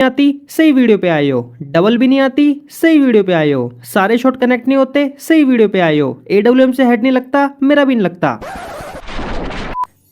आती सही वीडियो पे आए हो, डबल भी नहीं आती सही वीडियो पे आए हो, सारे शॉट कनेक्ट नहीं होते सही वीडियो पे आए हो, एडब्ल्यूएम से हेड नहीं लगता मेरा भी नहीं लगता।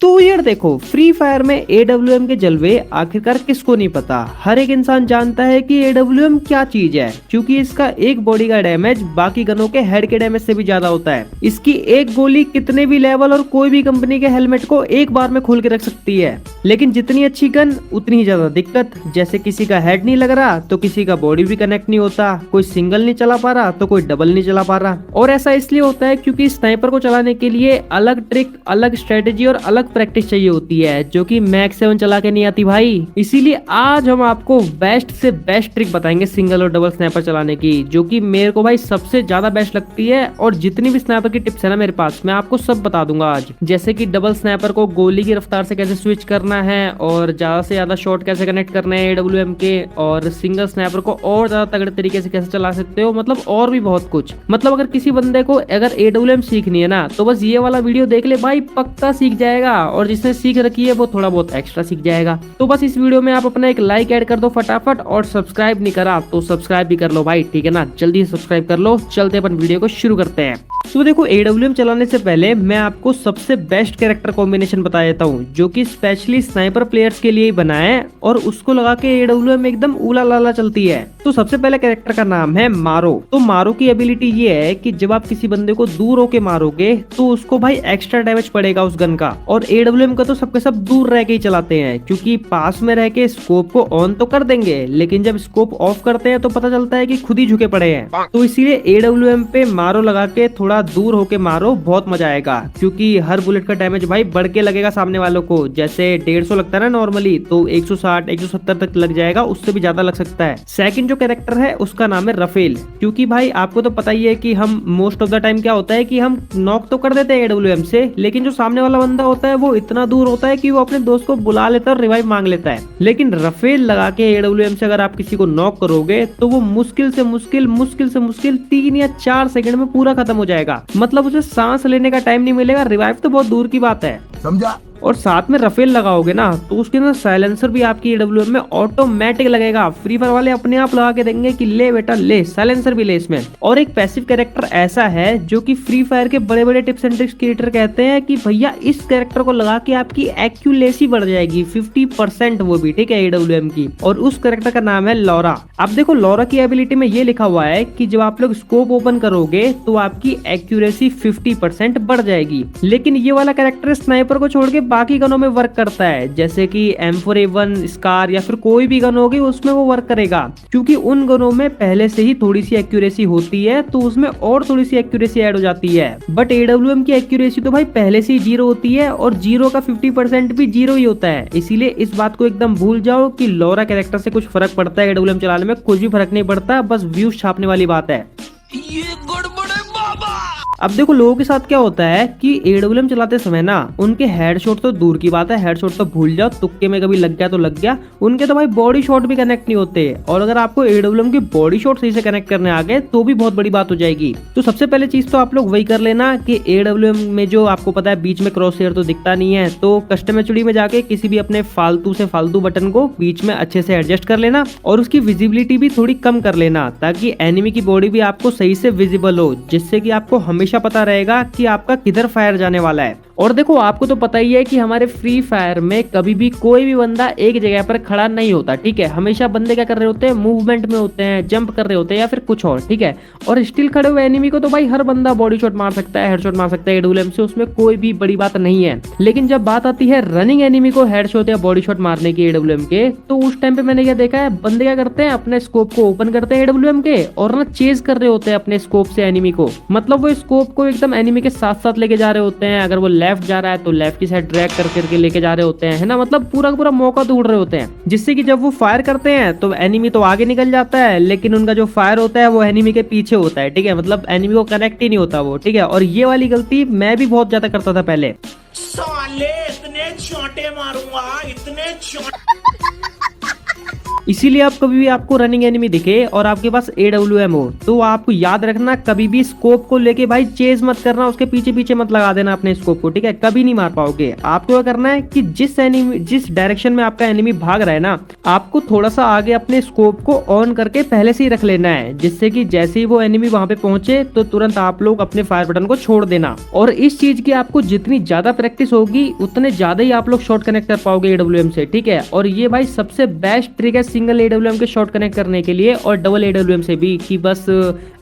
तो यार देखो, फ्री फायर में एडब्ल्यूएम के जलवे आखिरकार किसको नहीं पता। हर एक इंसान जानता है कि एडब्ल्यूएम क्या चीज है, क्योंकि इसका एक बॉडी का डैमेज बाकी गनों के हेड के डैमेज से भी ज्यादा होता है। इसकी एक गोली कितने भी लेवल और कोई भी कंपनी के हेलमेट को एक बार में खोल के रख सकती है। लेकिन जितनी अच्छी गन उतनी ही ज्यादा दिक्कत। जैसे किसी का हेड नहीं लग रहा तो किसी का बॉडी भी कनेक्ट नहीं होता, कोई सिंगल नहीं चला पा रहा तो कोई डबल नहीं चला पा रहा। और ऐसा इसलिए होता है क्योंकि स्नाइपर को चलाने के लिए अलग ट्रिक, अलग स्ट्रेटेजी और अलग प्रैक्टिस चाहिए होती है, जो कि मैक्स 7 चला के नहीं आती भाई। इसीलिए आज हम आपको बेस्ट से बेस्ट ट्रिक बताएंगे सिंगल और डबल स्नाइपर चलाने की, जो कि मेरे को भाई सबसे ज्यादा बेस्ट लगती है। और जितनी भी स्नाइपर की टिप्स है ना मेरे पास, मैं आपको सब बता दूंगा आज। जैसे कि डबल स्नाइपर को गोली की रफ्तार से कैसे स्विच करना है, और ज्यादा से ज्यादा शॉट कैसे कनेक्ट करने हैं एडब्ल्यूएम के, और सिंगल स्नाइपर को और ज्यादा तगड़े तरीके से कैसे चला सकते हो, मतलब और भी बहुत कुछ। मतलब अगर किसी बंदे को अगर एडब्ल्यूएम सीखनी है ना, तो बस ये वाला वीडियो देख ले भाई, पक्का सीख जाएगा। और जिसने सीख रखी है वो थोड़ा बहुत एक्स्ट्रा सीख जाएगा। तो बस इस वीडियो में आप अपना एक लाइक ऐड कर दो फटाफट, और सब्सक्राइब नहीं करा तो सब्सक्राइब भी कर लो भाई, ठीक है ना। जल्दी से सब्सक्राइब कर लो। चलते अपन वीडियो को शुरू करते हैं। तो देखो, एडब्ल्यूएम चलाने से पहले मैं आपको सबसे बेस्ट कैरेक्टर कॉम्बिनेशन बता देता हूँ, जो कि स्पेशली स्नाइपर प्लेयर्स के लिए ही बना है, और उसको लगा के एडब्ल्यूएम एकदम उला लाला चलती है। तो सबसे पहले कैरेक्टर का नाम है मारो। तो मारो की एबिलिटी ये है कि जब आप किसी बंदे को दूर होके मारोगे तो उसको भाई एक्स्ट्रा डैमेज पड़ेगा उस गन का। और एडब्ल्यूएम का तो सबके सब दूर रह के ही चलाते हैं, क्योंकि पास में रह के स्कोप को ऑन तो कर देंगे, लेकिन जब स्कोप ऑफ करते हैं तो पता चलता है कि खुद ही झुके पड़े हैं। तो इसीलिए एडब्ल्यूएम पे मारो लगा के थोड़ा दूर होके मारो, बहुत मजा आएगा। क्योंकि हर बुलेट का डैमेज भाई बढ़ के लगेगा सामने वालों को। जैसे 150 लगता है ना नॉर्मली, तो 160 170 तक लग जाएगा, उससे भी ज्यादा लग सकता है। सेकंड जो कैरेक्टर है उसका नाम है रफेल। क्योंकि भाई आपको तो पता ही है कि हम मोस्ट ऑफ द टाइम क्या होता है कि हम नॉक तो कर देते हैं एडब्ल्यूएम से, लेकिन जो सामने वाला बंदा होता है वो इतना दूर होता है कि वो अपने दोस्त को बुला लेता है और रिवाइव मांग लेता है। लेकिन रफेल लगा के एडब्ल्यूएम से अगर आप किसी को नॉक करोगे तो वो मुश्किल से मुश्किल 3 या 4 सेकंड में पूरा खत्म हो जाएगा। मतलब उसे सांस लेने का टाइम नहीं मिलेगा, रिवाइव तो बहुत दूर की बात है, समझा। और साथ में रफेल लगाओगे ना तो उसके अंदर साइलेंसर भी आपकी एडब्ल्यूएम में ऑटोमेटिक लगेगा। फ्री फायर वाले अपने आप लगा के देंगे कि ले बेटा ले, साइलेंसर भी ले इसमें। और एक पैसिव कैरेक्टर ऐसा है जो कि फ्री फायर के बड़े बड़े टिप्स एंड ट्रिक्स क्रिएटर कहते हैं कि भैया इस कैरेक्टर को लगा के आपकी एक्यूरेसी बढ़ जाएगी 50%, वो भी ठीक है एडब्ल्यूएम की। और उस कैरेक्टर का नाम है लॉरा। अब देखो, लॉरा की एबिलिटी में ये लिखा हुआ है कि जब आप लोग स्कोप ओपन करोगे तो आपकी एक्यूरेसी 50% बढ़ जाएगी। लेकिन ये वाला कैरेक्टर स्नाइपर को छोड़ के बाकी गनों में वर्क करता है, जैसे कि M4A1 स्कार या फिर कोई भी गन होगी उसमें वो वर्क करेगा, क्योंकि उन गनों में पहले से ही थोड़ी सी एक्यूरेसी होती है, तो उसमें और थोड़ी सी एक्यूरेसी ऐड हो जाती है। बट एडब्ल्यूएम की एक्यूरेसी तो भाई पहले से ही 0 होती है, और 0 का 50% भी 0 ही होता है। इसीलिए इस बात को एकदम भूल जाओ कि लॉरा कैरेक्टर से कुछ फर्क पड़ता है एडब्ल्यूएम चलाने में, कुछ भी फर्क नहीं पड़ता, बस व्यूज छापने वाली बात है। ये गड़बड़े बाबा। अब देखो, लोगों के साथ क्या होता है कि एडब्ल्यूएम चलाते समय ना उनके हेडशॉट तो दूर की बात है, हेडशॉट तो भूल जाओ, तुक्के में कभी लग गया तो लग गया, उनके तो भाई बॉडी शॉट भी कनेक्ट नहीं होते। और अगर आपको एडब्ल्यूएम की बॉडी शॉट सही से कनेक्ट करने आ गए तो भी बहुत बड़ी बात हो जाएगी। तो सबसे पहले चीज तो आप लोग वही कर लेना कि एडब्ल्यूएम में जो आपको पता है बीच में क्रॉस हेयर तो दिखता नहीं है, तो कस्टम एचडी में जाके किसी भी अपने फालतू से फालतू बटन को बीच में अच्छे से एडजस्ट कर लेना, और उसकी विजिबिलिटी भी थोड़ी कम कर लेना, ताकि एनिमी की बॉडी भी आपको सही से विजिबल हो, जिससे कि आपको हमेशा पता रहेगा कि आपका किधर फायर जाने वाला है। और देखो, आपको तो पता ही है कि हमारे फ्री फायर में कभी भी कोई भी बंदा एक जगह पर खड़ा नहीं होता, ठीक है। हमेशा बंदे क्या कर रहे होते हैं, मूवमेंट में होते हैं, जंप कर रहे होते हैं या फिर कुछ और, ठीक है। और स्टिल खड़े हुए एनिमी को तो भाई हर बंदा बॉडी शॉट मार सकता है, हेडशॉट मार सकता है एडब्ल्यूएम से, उसमें कोई भी बड़ी बात नहीं है। लेकिन जब बात आती है रनिंग एनिमी को हेडशॉट या बॉडी शॉट मारने की एडब्ल्यूएम के, तो उस टाइम पे मैंने क्या देखा है, बंदे क्या करते हैं, अपने स्कोप को ओपन करते हैं एडब्ल्यूएम के, और ना चेज कर रहे होते हैं अपने स्कोप से एनिमी को। मतलब वो स्कोप को एकदम एनिमी के साथ साथ लेके जा रहे होते हैं। अगर वो लेफ्ट जा रहा है तो लेफ्ट की साइड ड्रैग करके लेके जा रहे होते हैं, है ना। मतलब पूरा पूरा मौका ढूंढ रहे होते हैं, जिससे कि जब वो फायर करते हैं तो एनिमी तो आगे निकल जाता है, लेकिन उनका जो फायर होता है वो एनिमी के पीछे होता है, ठीक है। मतलब एनिमी को कनेक्ट ही नहीं होता वो, ठीक है। और ये वाली गलती मैं भी बहुत ज्यादा करता था पहले। साले इतने छोटे मारूंगा, इतने इसीलिए आप कभी भी आपको रनिंग एनिमी दिखे और आपके पास AWM हो तो आपको याद रखना, कभी भी स्कोप को लेके भाई चेज मत करना, उसके पीछे पीछे मत लगा देना अपने स्कोप को, ठीक है, कभी नहीं मार पाओगे। आपको क्या करना है कि जिस डायरेक्शन में आपका एनिमी भाग रहा है ना, आपको थोड़ा सा आगे अपने स्कोप को ऑन करके पहले से ही रख लेना है, जिससे कि जैसे ही वो एनिमी वहां पे पहुंचे तो तुरंत आप लोग अपने फायर बटन को छोड़ देना। और इस चीज की आपको जितनी ज्यादा प्रैक्टिस होगी उतने ज्यादा ही आप लोग शॉट कनेक्ट कर पाओगे AWM से, ठीक है। और ये भाई सबसे बेस्ट ट्रिक है सिंगल AWM के शॉट कनेक्ट करने के लिए और डबल AWM से भी, कि बस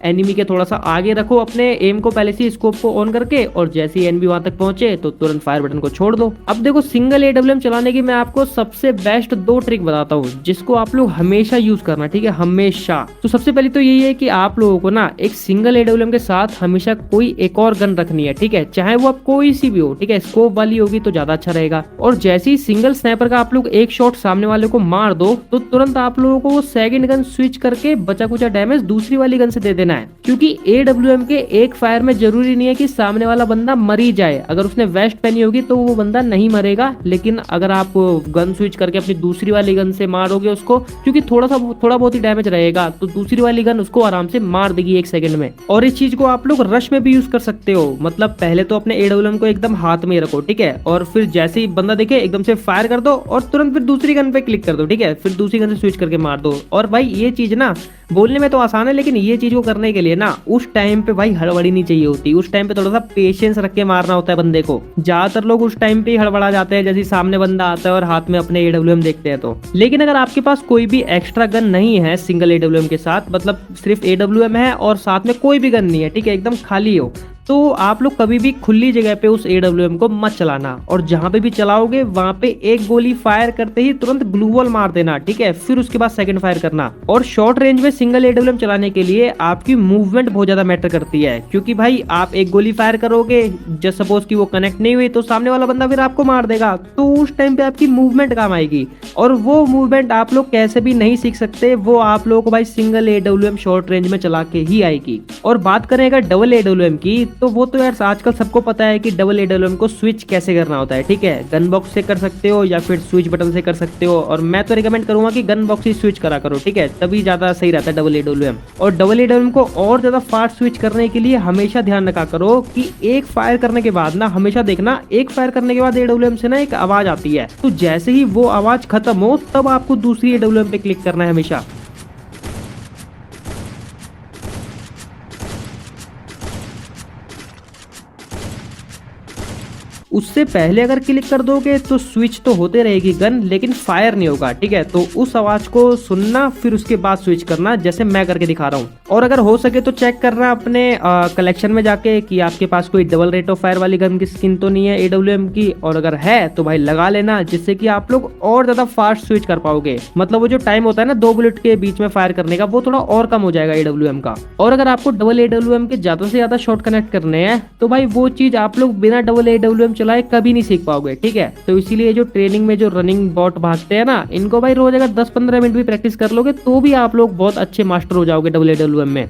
एनिमी के थोड़ा सा आगे रखो अपने एम को पहले से स्कोप को ऑन करके, और जैसे ही एनिमी वहां तक पहुंचे तो तुरंत फायर बटन को छोड़ दो। अब देखो सिंगल AWM चलाने की मैं आपको सबसे बेस्ट 2 ट्रिक बताता हूँ जिसको आप लोग हमेशा यूज करना, ठीक है, हमेशा। तो सबसे पहले तो यही है कि आप लोगों को ना एक सिंगल AWM के साथ हमेशा कोई एक और गन रखनी है, ठीक है, चाहे वो आप कोई सी भी हो, ठीक है, स्कोप वाली होगी तो ज्यादा अच्छा रहेगा। और जैसे ही सिंगल स्नाइपर का आप लोग एक शॉट सामने वाले को मार दो तो तुरंत आप लोगों को वो सेकंड गन स्विच करके बचा कुचा डैमेज दूसरी वाली गन से दे देना है, क्योंकि AWM के एक फायर में जरूरी नहीं है कि सामने वाला बंदा मर ही जाए। अगर उसने वेस्ट पहनी होगी तो वो बंदा नहीं मरेगा, लेकिन अगर आप गन स्विच करके अपनी दूसरी वाली गन से मारोगे उसको, क्योंकि थोड़ा बहुत ही डैमेज रहेगा, तो दूसरी वाली गन उसको आराम से मार देगी 1 सेकंड में। और इस चीज को आप लोग रश में भी यूज कर सकते हो, मतलब पहले तो अपने AWM को एकदम हाथ में रखो, ठीक है, और फिर जैसे ही बंदा देखे एकदम से फायर कर दो और तुरंत फिर दूसरी गन पे क्लिक कर दो, ठीक है, फिर दूसरी गन से स्विच करके मार दो। और भाई ये चीज ना बोलने में तो आसान है, लेकिन ये चीज को करने के लिए ना उस टाइम पे भाई हड़बड़ी नहीं चाहिए होती, उस टाइम पे थोड़ा सा पेशेंस रख के मारना होता है बंदे को। ज्यादातर लोग उस टाइम पे ही हड़बड़ा जाते हैं जैसे सामने बंदा आता है और हाथ में अपने AWM देखते हैं तो। लेकिन अगर आपके पास कोई भी एक्स्ट्रा गन नहीं है सिंगल AWM के साथ, मतलब सिर्फ AWM है और साथ में कोई भी गन नहीं है, ठीक है, एकदम खाली हो, तो आप लोग कभी भी खुली जगह पे उस AWM को मत चलाना, और जहां पे भी चलाओगे वहां पे एक गोली फायर करते ही तुरंत ग्लू वॉल मार देना, ठीक है, फिर उसके बाद सेकंड फायर करना। और शॉर्ट रेंज में सिंगल AWM चलाने के लिए आपकी मूवमेंट बहुत ज्यादा मैटर करती है, क्योंकि भाई आप एक गोली फायर करोगे, जस्ट सपोज कि वो कनेक्ट नहीं हुई तो सामने वाला बंदा फिर आपको मार देगा, तो उस टाइम पे आपकी मूवमेंट काम आएगी, और वो मूवमेंट आप लोग कैसे भी नहीं सीख सकते, वो आप लोगों को भाई सिंगल AWM शॉर्ट रेंज में चला के ही आएगी। और बात करें अगर डबल AWM की, तो वो तो यार आजकल सबको पता है कि डबल AWM को स्विच कैसे करना होता है, ठीक है, गन बॉक्स से कर सकते हो या फिर स्विच बटन से कर सकते हो, और मैं तो रिकमेंड करूंगा कि गन बॉक्स ही स्विच करा करो, ठीक है, तभी ज्यादा सही रहता है डबल AWM। और डबल AWM को और ज्यादा फास्ट स्विच करने के लिए हमेशा ध्यान रखा करो कि एक फायर करने के बाद ना, हमेशा देखना एक फायर करने के बाद AWM से ना एक आवाज आती है, तो जैसे ही वो आवाज खत्म हो तब आपको दूसरी AWM पे क्लिक करना है हमेशा। उससे पहले अगर क्लिक कर दोगे तो स्विच तो होते रहेगी गन, लेकिन फायर नहीं होगा, ठीक है, तो उस आवाज को सुनना फिर उसके बाद स्विच करना, जैसे मैं करके दिखा रहा हूँ। और अगर हो सके तो चेक करना अपने कलेक्शन में जाके कि आपके पास कोई डबल रेट ऑफ फायर वाली गन की स्किन तो नहीं है AWM की, और अगर है तो भाई लगा लेना, जिससे कि आप लोग और ज्यादा फास्ट स्विच कर पाओगे, मतलब वो जो टाइम होता है ना 2 बुलेट के बीच में फायर करने का, वो थोड़ा और कम हो जाएगा AWM का। और अगर आपको डबल AWM के ज्यादा से ज्यादा शॉट कनेक्ट करने हैं तो भाई वो चीज आप लोग बिना डबल AWM चलाए कभी नहीं सीख पाओगे, ठीक है, तो इसीलिए जो ट्रेनिंग में जो रनिंग बॉट भागते हैं ना, इनको भाई रोज अगर 10-15 मिनट भी प्रैक्टिस कर लोगे तो भी आप लोग बहुत अच्छे मास्टर हो जाओगे डबल AWM में।